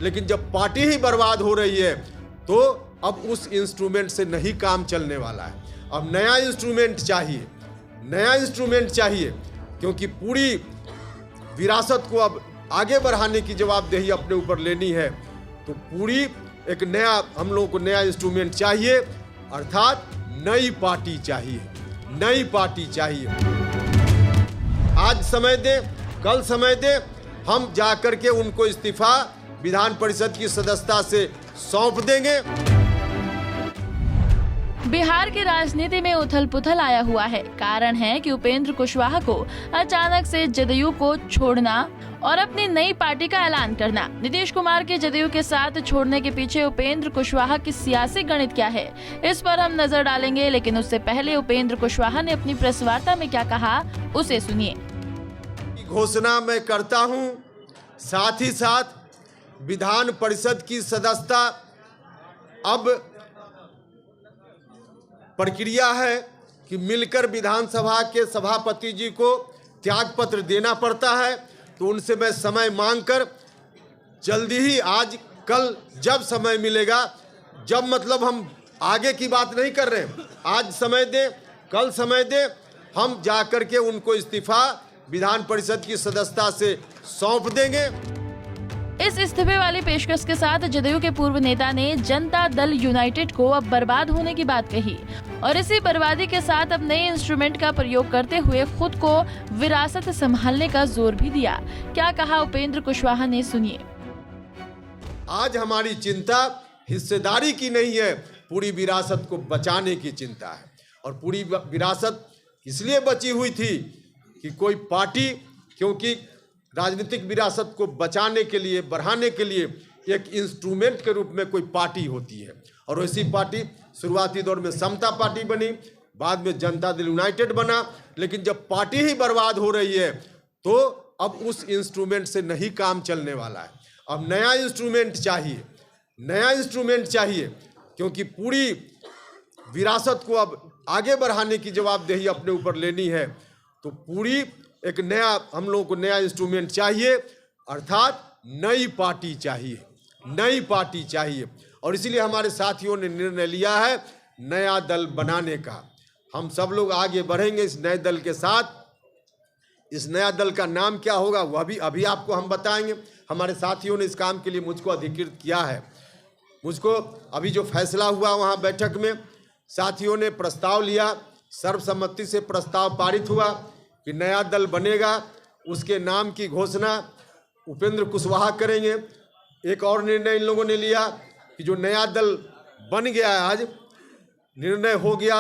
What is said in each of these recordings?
लेकिन जब पार्टी ही बर्बाद हो रही है तो अब उस इंस्ट्रूमेंट से नहीं काम चलने वाला है। अब नया इंस्ट्रूमेंट चाहिए, नया इंस्ट्रूमेंट चाहिए, क्योंकि पूरी विरासत को अब आगे बढ़ाने की जवाबदेही अपने ऊपर लेनी है। तो पूरी एक नया हम लोगों को नया इंस्ट्रूमेंट चाहिए, अर्थात नई पार्टी चाहिए, नई पार्टी चाहिए। आज समय दे, कल समय दे, हम जाकर के उनको इस्तीफा विधान परिषद की सदस्यता से सौंप देंगे। बिहार की राजनीति में उथल पुथल आया हुआ है। कारण है कि उपेंद्र कुशवाहा को अचानक से जदयू को छोड़ना और अपनी नई पार्टी का ऐलान करना। नीतीश कुमार के जदयू के साथ छोड़ने के पीछे उपेंद्र कुशवाहा की सियासी गणित क्या है, इस पर हम नजर डालेंगे। लेकिन उससे पहले उपेंद्र कुशवाहा ने अपनी प्रेस वार्ता में क्या कहा, उसे सुनिए। घोषणा मैं करता हूं, साथ ही साथ विधान परिषद की सदस्यता अब प्रक्रिया है कि मिलकर विधानसभा के सभापति जी को त्याग पत्र देना पड़ता है। तो उनसे मैं समय मांगकर जल्दी ही, आज कल जब समय मिलेगा, जब मतलब हम आगे की बात नहीं कर रहे हैं, आज समय दे, कल समय दे, हम जाकर के उनको इस्तीफा विधान परिषद की सदस्यता से सौंप देंगे। इस इस्तीफे वाली पेशकश के साथ जदयू के पूर्व नेता ने जनता दल यूनाइटेड को अब बर्बाद होने की बात कही और इसी बर्बादी के साथ अब नए इंस्ट्रूमेंट का प्रयोग करते हुए खुद को विरासत संभालने का जोर भी दिया। क्या कहा उपेंद्र कुशवाहा ने, सुनिए। आज हमारी चिंता हिस्सेदारी की नहीं है, पूरी विरासत को बचाने की चिंता है। और पूरी विरासत इसलिए बची हुई थी कि कोई पार्टी, क्योंकि राजनीतिक विरासत को बचाने के लिए, बढ़ाने के लिए एक इंस्ट्रूमेंट के रूप में कोई पार्टी होती है। और वैसी पार्टी शुरुआती दौर में समता पार्टी बनी, बाद में जनता दल यूनाइटेड बना। लेकिन जब पार्टी ही बर्बाद हो रही है तो अब उस इंस्ट्रूमेंट से नहीं काम चलने वाला है। अब नया इंस्ट्रूमेंट चाहिए, नया इंस्ट्रूमेंट चाहिए, क्योंकि पूरी विरासत को अब आगे बढ़ाने की जवाबदेही अपने ऊपर लेनी है। तो पूरी एक नया हम लोगों को नया इंस्ट्रूमेंट चाहिए, अर्थात नई पार्टी चाहिए, नई पार्टी चाहिए। और इसीलिए हमारे साथियों ने निर्णय लिया है नया दल बनाने का। हम सब लोग आगे बढ़ेंगे इस नए दल के साथ। इस नया दल का नाम क्या होगा वह भी अभी आपको हम बताएंगे। हमारे साथियों ने इस काम के लिए मुझको अधिकृत किया है। मुझको अभी जो फैसला हुआ वहाँ बैठक में साथियों ने प्रस्ताव लिया, सर्वसम्मति से प्रस्ताव पारित हुआ कि नया दल बनेगा, उसके नाम की घोषणा उपेंद्र कुशवाहा करेंगे। एक और निर्णय इन लोगों ने लिया कि जो नया दल बन गया है, आज निर्णय हो गया,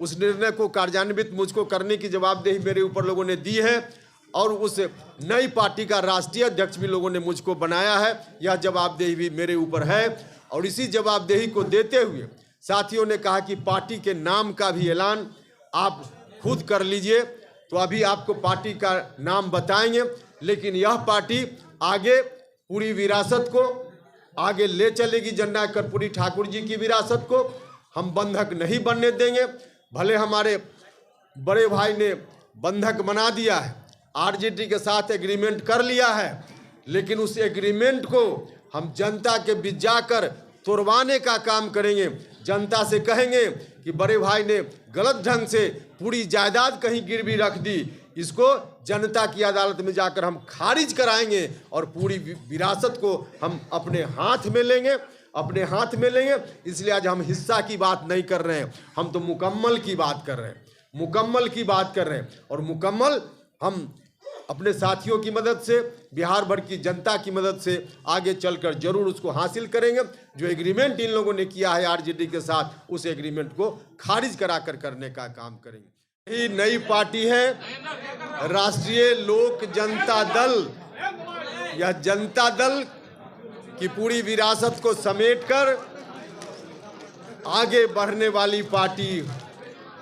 उस निर्णय को कार्यान्वित मुझको करने की जवाबदेही मेरे ऊपर लोगों ने दी है। और उस नई पार्टी का राष्ट्रीय अध्यक्ष भी लोगों ने मुझको बनाया है। यह जवाबदेही भी मेरे ऊपर है। और इसी जवाबदेही को देते हुए साथियों ने कहा कि पार्टी के नाम का भी ऐलान आप खुद कर लीजिए। तो अभी आपको पार्टी का नाम बताएंगे, लेकिन यह पार्टी आगे पूरी विरासत को आगे ले चलेगी। जननायक कर्पूरी ठाकुर जी की विरासत को हम बंधक नहीं बनने देंगे। भले हमारे बड़े भाई ने बंधक बना दिया है, आरजेडी के साथ एग्रीमेंट कर लिया है, लेकिन उस एग्रीमेंट को हम जनता के बीच जाकर तोड़वाने का काम करेंगे। जनता से कहेंगे कि बड़े भाई ने गलत ढंग से पूरी जायदाद कहीं गिरवी रख दी, इसको जनता की अदालत में जाकर हम खारिज कराएंगे और पूरी विरासत को हम अपने हाथ में लेंगे, अपने हाथ में लेंगे। इसलिए आज हम हिस्सा की बात नहीं कर रहे हैं, हम तो मुकम्मल की बात कर रहे हैं, मुकम्मल की बात कर रहे हैं। और मुकम्मल हम अपने साथियों की मदद से, बिहार भर की जनता की मदद से आगे चलकर जरूर उसको हासिल करेंगे। जो एग्रीमेंट इन लोगों ने किया है आरजेडी के साथ, उस एग्रीमेंट को खारिज कराकर करने का काम करेंगे। यही नई पार्टी है राष्ट्रीय लोक जनता दल। यह जनता दल की पूरी विरासत को समेटकर आगे बढ़ने वाली पार्टी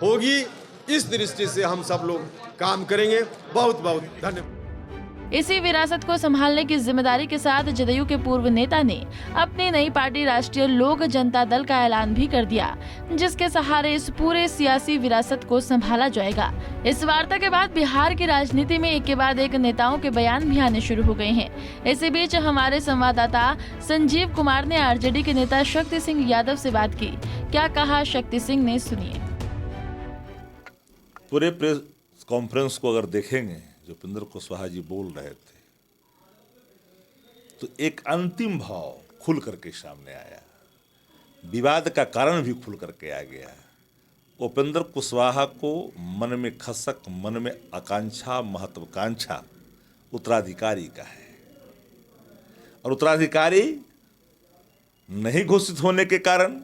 होगी। इस दृष्टि से हम सब लोग काम करेंगे। बहुत बहुत धन्यवाद। इसी विरासत को संभालने की जिम्मेदारी के साथ जदयू के पूर्व नेता ने अपनी नई पार्टी राष्ट्रीय लोक जनता दल का ऐलान भी कर दिया, जिसके सहारे इस पूरे सियासी विरासत को संभाला जाएगा। इस वार्ता के बाद बिहार की राजनीति में एक के बाद एक नेताओं के बयान भी आने शुरू हो गए हैं। इसी बीच हमारे संवाददाता संजीव कुमार ने आरजेडी के नेता शक्ति सिंह यादव से बात की। क्या कहा शक्ति सिंह ने, सुनिए। पूरे प्रेस कॉन्फ्रेंस को अगर देखेंगे जो उपेंद्र कुशवाहा जी बोल रहे थे, तो एक अंतिम भाव खुल करके सामने आया, विवाद का कारण भी खुल करके आ गया। उपेंद्र कुशवाहा को मन में खसक, मन में आकांक्षा, महत्वाकांक्षा उत्तराधिकारी का है, और उत्तराधिकारी नहीं घोषित होने के कारण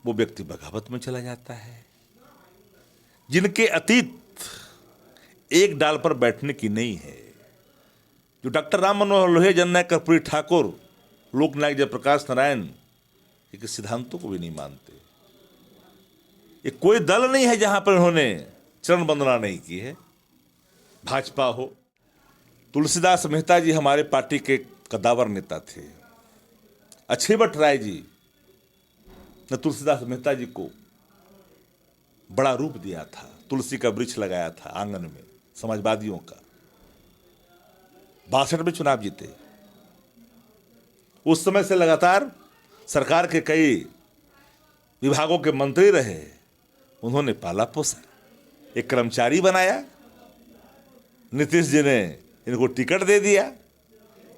वो व्यक्ति बगावत में चला जाता है। जिनके अतीत एक डाल पर बैठने की नहीं है, जो डॉक्टर राम मनोहर लोहिया, जननायक कर्पूरी ठाकुर, लोकनायक जयप्रकाश नारायण के सिद्धांतों को भी नहीं मानते। ये कोई दल नहीं है जहां पर उन्होंने चरण वंदना नहीं की है। भाजपा हो, तुलसीदास मेहता जी हमारे पार्टी के कद्दावर नेता थे। अच्छेबट राय जी ने तुलसीदास मेहता जी को बड़ा रूप दिया था, तुलसी का वृक्ष लगाया था आंगन में समाजवादियों का। 62 में चुनाव जीते। उस समय से लगातार सरकार के कई विभागों के मंत्री रहे, उन्होंने पाला पोसा, एक कर्मचारी बनाया। नीतीश जी ने इनको टिकट दे दिया।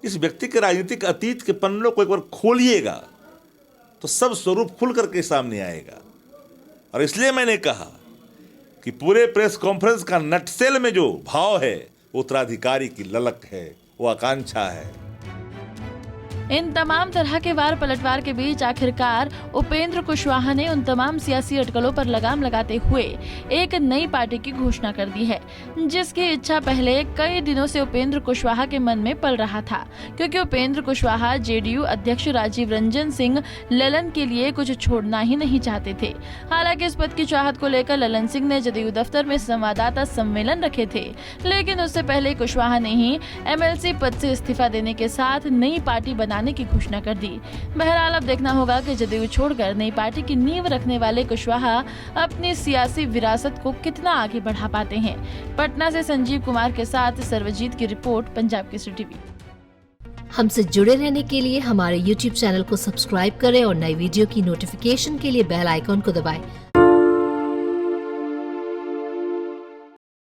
इस व्यक्ति के राजनीतिक अतीत के पन्नों को एक बार खोलिएगा तो सब स्वरूप खुल करके सामने आएगा। और इसलिए मैंने कहा कि पूरे प्रेस कॉन्फ्रेंस का नटसेल में जो भाव है वो उत्तराधिकारी की ललक है, वो आकांक्षा है। इन तमाम तरह के वार पलटवार के बीच आखिरकार उपेंद्र कुशवाहा ने उन तमाम सियासी अटकलों पर लगाम लगाते हुए एक नई पार्टी की घोषणा कर दी है, जिसकी इच्छा पहले कई दिनों से उपेंद्र कुशवाहा के मन में पल रहा था, क्योंकि उपेंद्र कुशवाहा जेडीयू अध्यक्ष राजीव रंजन सिंह ललन के लिए कुछ छोड़ना ही नहीं चाहते थे। हालांकि इस पद की चाहत को लेकर ललन सिंह ने जदयू दफ्तर में संवाददाता सम्मेलन रखे थे, लेकिन उससे पहले कुशवाहा ने ही एमएलसी पद से इस्तीफा देने के साथ नई पार्टी बनाने की घोषणा कर दी। बहरहाल अब देखना होगा कि जदयू छोड़कर नई पार्टी की नींव रखने वाले कुशवाहा अपनी सियासी विरासत को कितना आगे बढ़ा पाते हैं। पटना से संजीव कुमार के साथ सर्वजीत की रिपोर्ट, पंजाब केसरी टीवी। हमसे जुड़े रहने के लिए हमारे YouTube चैनल को सब्सक्राइब करें और नई वीडियो की नोटिफिकेशन के लिए बेल आइकॉन को दबाएं।